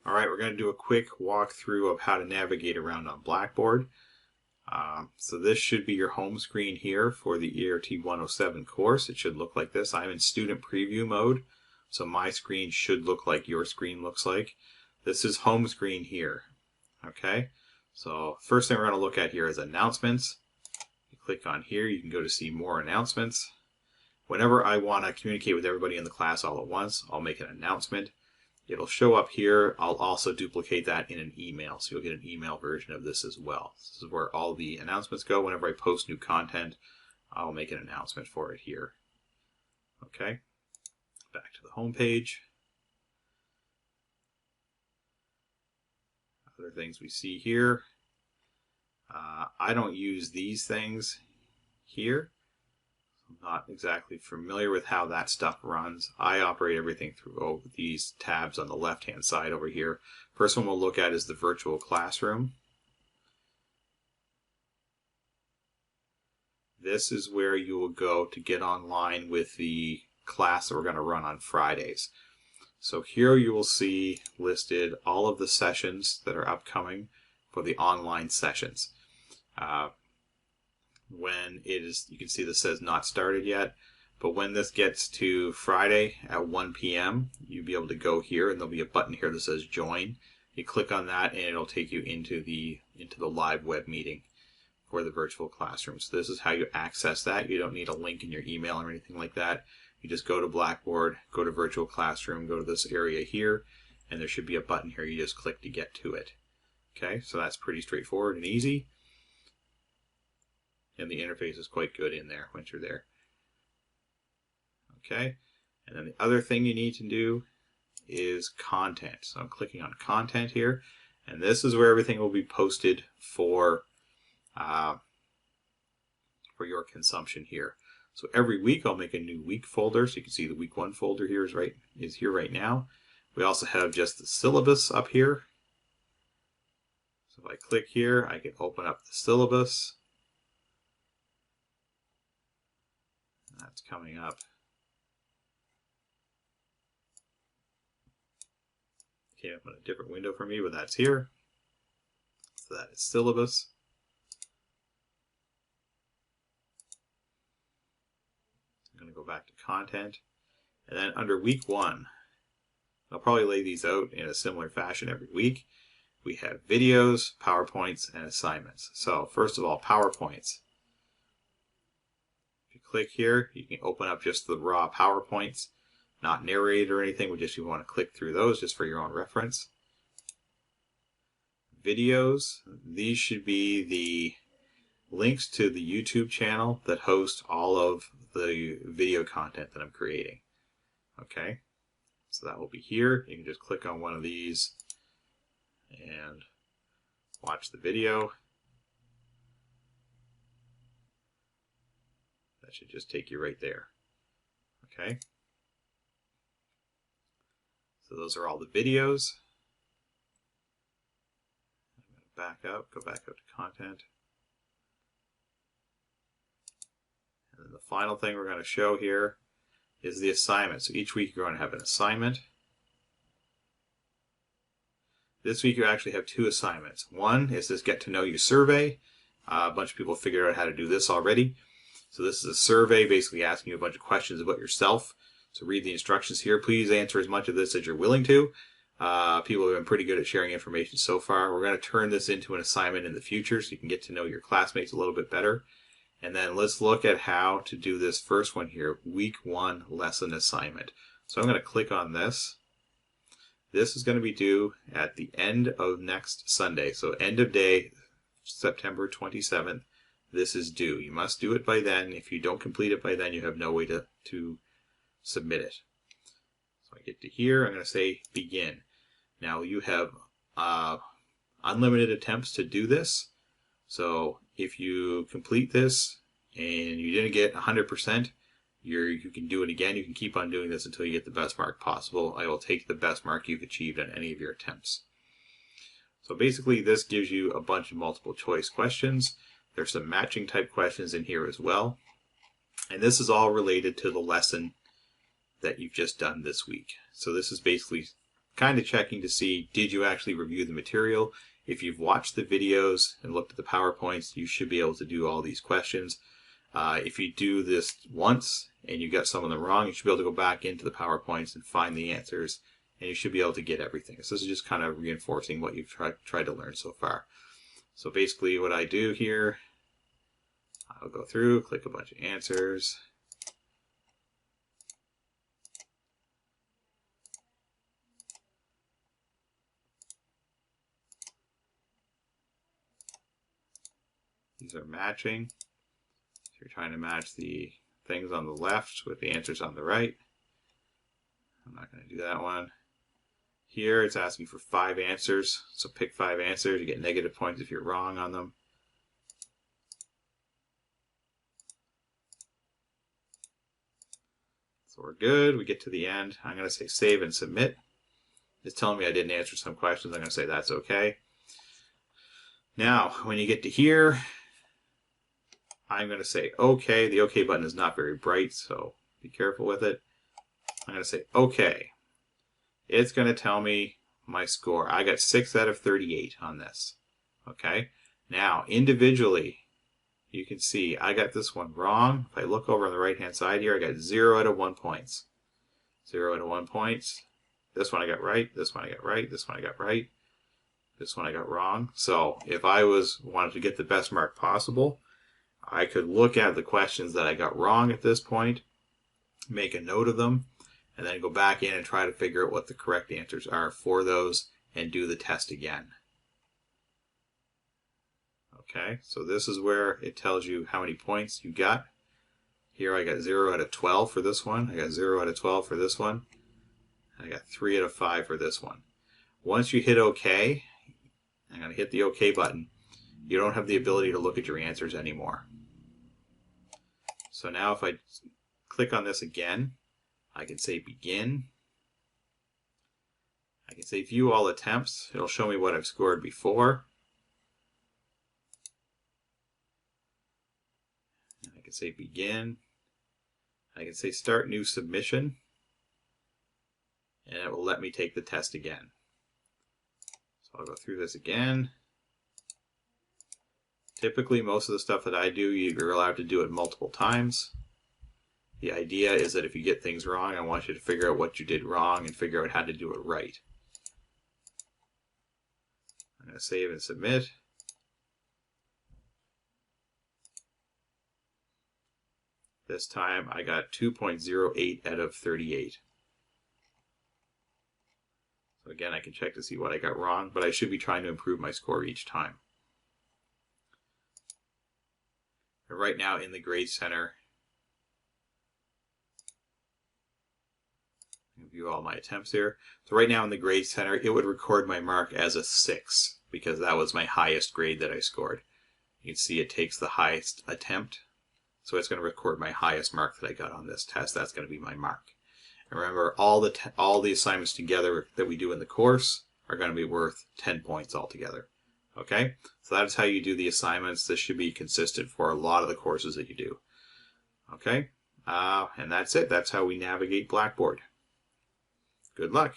Alright, we're going to do a quick walkthrough of how to navigate around on Blackboard. So this should be your home screen here for the ERT107 course. It should look like this. I'm in student preview mode, so my screen should look like your screen looks like. This is home screen here. Okay, so first thing we're going to look at here is announcements. You click on here, you can go to see more announcements. Whenever I want to communicate with everybody in the class all at once, I'll make an announcement. It'll show up here. I'll also duplicate that in an email, so you'll get an email version of this as well. This is where all the announcements go. Whenever I post new content, I'll make an announcement for it here. Okay, back to the home page. Other things we see here. I don't use these things here. I'm not exactly familiar with how that stuff runs. I operate everything through these tabs on the left hand side over here. First one we'll look at is the virtual classroom. This is where you will go to get online with the class that we're going to run on Fridays. So here you will see listed all of the sessions that are upcoming for the online sessions. When it is, you can see this says not started yet, but when this gets to Friday at 1 p.m. you'll be able to go here and there'll be a button here that says join. You click on that and it'll take you into the live web meeting for the virtual classroom. So this is how you access that. You don't need a link in your email or anything like that. You just go to Blackboard, go to virtual classroom, go to this area here, and there should be a button here. You just click to get to it. Okay, so that's pretty straightforward and easy. And the interface is quite good in there once you're there. Okay, and then the other thing you need to do is content. So I'm clicking on content here, and this is where everything will be posted for your consumption here. So every week I'll make a new week folder, so you can see the week 1 folder here is here right now. We also have just the syllabus up here. So if I click here, I can open up the syllabus. That's coming up. Came up in a different window for me, but that's here. So that is syllabus. I'm going to go back to content. And then under week 1, I'll probably lay these out in a similar fashion every week. We have videos, PowerPoints, and assignments. So first of all, PowerPoints. Click here, you can open up just the raw PowerPoints, not narrated or anything, but just you want to click through those just for your own reference. Videos, these should be the links to the YouTube channel that hosts all of the video content that I'm creating. Okay, so that will be here. You can just click on one of these and watch the video. That should just take you right there. Okay. So those are all the videos. I'm going to back up, go back up to content. And then the final thing we're going to show here is the assignment. So each week you're going to have an assignment. This week you actually have 2 assignments. One is this Get to Know You survey. A bunch of people figured out how to do this already. So this is a survey basically asking you a bunch of questions about yourself. So read the instructions here. Please answer as much of this as you're willing to. People have been pretty good at sharing information so far. We're going to turn this into an assignment in the future so you can get to know your classmates a little bit better. And then let's look at how to do this first one here, week 1 lesson assignment. So I'm going to click on this. This is going to be due at the end of next Sunday. So end of day, September 27th. This is due. You must do it by then. If you don't complete it by then, you have no way to submit it. So I get to here. I'm going to say begin. Now you have unlimited attempts to do this. So if you complete this and you didn't get 100%, you can do it again. You can keep on doing this until you get the best mark possible. I will take the best mark you've achieved on any of your attempts. So basically this gives you a bunch of multiple choice questions. There's some matching type questions in here as well. And this is all related to the lesson that you've just done this week. So this is basically kind of checking to see, did you actually review the material? If you've watched the videos and looked at the PowerPoints, you should be able to do all these questions. If you do this once and you got some of them wrong, you should be able to go back into the PowerPoints and find the answers, and you should be able to get everything. So this is just kind of reinforcing what you've tried to learn so far. So basically what I do here, I'll go through, click a bunch of answers. These are matching. So you're trying to match the things on the left with the answers on the right. I'm not going to do that one. Here it's asking for 5 answers. So pick 5 answers. You get negative points if you're wrong on them. So we're good. We get to the end. I'm going to say save and submit. It's telling me I didn't answer some questions. I'm going to say that's okay. Now, when you get to here, I'm going to say OK. The OK button is not very bright, so be careful with it. I'm going to say OK. It's going to tell me my score. I got 6 out of 38 on this. Okay. Now, individually, you can see I got this one wrong. If I look over on the right-hand side here, I got 0 out of 1 points. 0 out of 1 points. This one I got right. This one I got right. This one I got right. This one I got wrong. So if I wanted to get the best mark possible, I could look at the questions that I got wrong at this point, make a note of them, and then go back in and try to figure out what the correct answers are for those and do the test again. Okay, so this is where it tells you how many points you got. Here I got 0 out of 12 for this one. I got 0 out of 12 for this one. I got 3 out of 5 for this one. Once you hit OK, I'm going to hit the OK button. You don't have the ability to look at your answers anymore. So now if I click on this again, I can say begin. I can say view all attempts. It'll show me what I've scored before. I can say begin. I can say start new submission. And it will let me take the test again. So I'll go through this again. Typically, most of the stuff that I do, you're allowed to do it multiple times. The idea is that if you get things wrong, I want you to figure out what you did wrong and figure out how to do it right. I'm going to save and submit. This time I got 2.08 out of 38. So again, I can check to see what I got wrong, but I should be trying to improve my score each time. And right now in the Grade Center, view all my attempts here. So right now in the Grade Center, it would record my mark as a 6 because that was my highest grade that I scored. You can see it takes the highest attempt, so it's going to record my highest mark that I got on this test. That's going to be my mark. And remember, all the assignments together that we do in the course are going to be worth 10 points altogether. Okay, so that's how you do the assignments. This should be consistent for a lot of the courses that you do. Okay, and that's it. That's how we navigate Blackboard. Good luck.